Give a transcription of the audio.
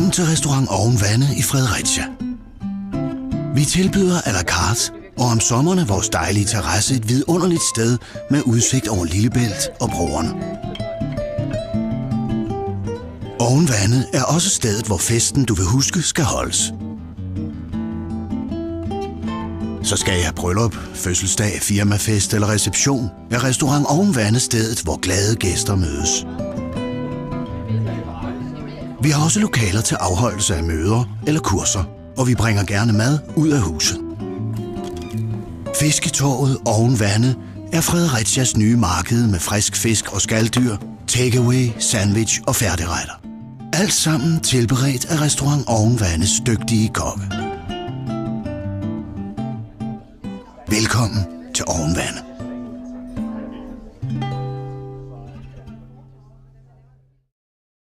Velkommen til restaurant Oven Vande i Fredericia. Vi tilbyder à la carte, og om sommeren er vores dejlige terrasse et vidunderligt sted med udsigt over Lillebælt og broerne. Oven Vande er også stedet, hvor festen, du vil huske, skal holdes. Så skal I have bryllup, fødselsdag, firmafest eller reception, er restaurant Oven Vande stedet, hvor glade gæster mødes. Vi har også lokaler til afholdelse af møder eller kurser, og vi bringer gerne mad ud af huset. Fisketorvet Oven Vande er Fredericias nye marked med frisk fisk og skaldyr, takeaway, sandwich og færdigretter. Alt sammen tilberedt af restaurant Oven Vandes dygtige kokke. Velkommen til Oven Vande.